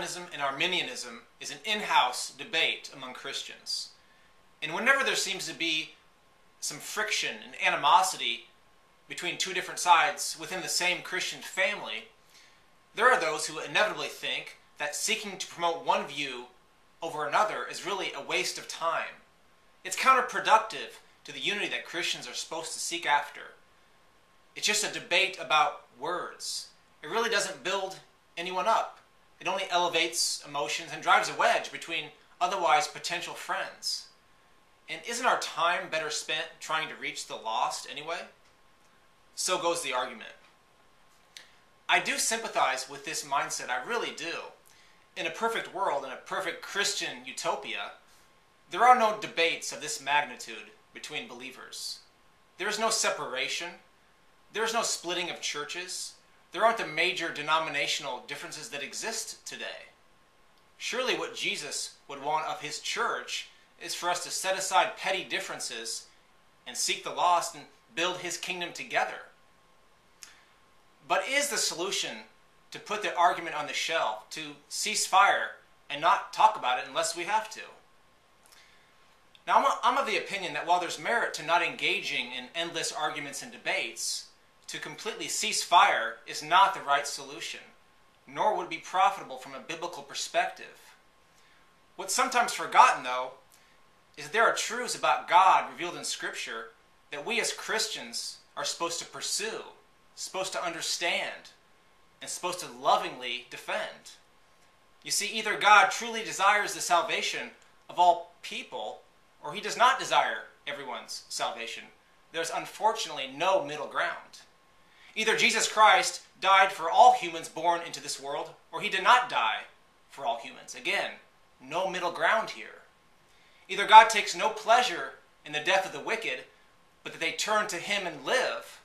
Calvinism and Arminianism is an in-house debate among Christians. And whenever there seems to be some friction and animosity between two different sides within the same Christian family, there are those who inevitably think that seeking to promote one view over another is really a waste of time. It's counterproductive to the unity that Christians are supposed to seek after. It's just a debate about words. It really doesn't build anyone up. It only elevates emotions and drives a wedge between otherwise potential friends. And isn't our time better spent trying to reach the lost anyway? So goes the argument. I do sympathize with this mindset, I really do. In a perfect world, in a perfect Christian utopia, there are no debates of this magnitude between believers. There is no separation. There is no splitting of churches. There aren't the major denominational differences that exist today. Surely what Jesus would want of his church is for us to set aside petty differences and seek the lost and build his kingdom together. But is the solution to put the argument on the shelf, to cease fire and not talk about it unless we have to? Now, I'm of the opinion that while there's merit to not engaging in endless arguments and debates, to completely cease fire is not the right solution, nor would it be profitable from a biblical perspective. What's sometimes forgotten, though, is that there are truths about God revealed in Scripture that we as Christians are supposed to pursue, supposed to understand, and supposed to lovingly defend. You see, either God truly desires the salvation of all people, or he does not desire everyone's salvation. There's unfortunately no middle ground. Either Jesus Christ died for all humans born into this world, or he did not die for all humans. Again, no middle ground here. Either God takes no pleasure in the death of the wicked, but that they turn to him and live,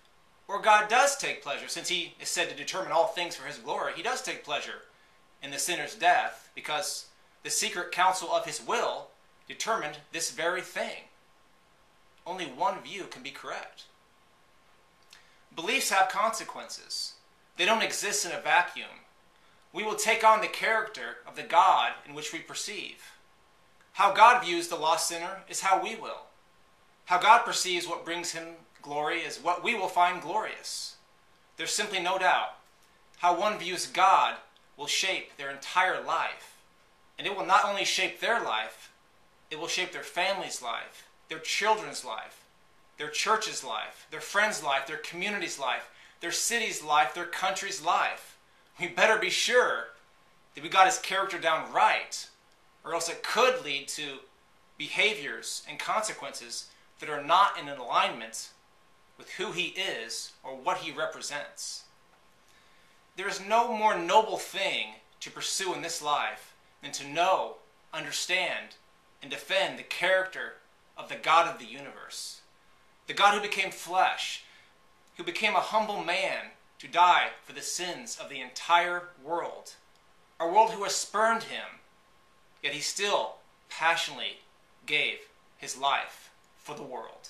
or God does take pleasure, since he is said to determine all things for his glory. He does take pleasure in the sinner's death, because the secret counsel of his will determined this very thing. Only one view can be correct. Beliefs have consequences. They don't exist in a vacuum. We will take on the character of the God in which we perceive. How God views the lost sinner is how we will. How God perceives what brings him glory is what we will find glorious. There's simply no doubt. How one views God will shape their entire life. And it will not only shape their life, it will shape their family's life, their children's life, their church's life, their friends' life, their community's life, their city's life, their country's life. We better be sure that we got his character down right, or else it could lead to behaviors and consequences that are not in alignment with who he is or what he represents. There is no more noble thing to pursue in this life than to know, understand, and defend the character of the God of the universe. The God who became flesh, who became a humble man to die for the sins of the entire world. A world who has spurned him, yet he still passionately gave his life for the world.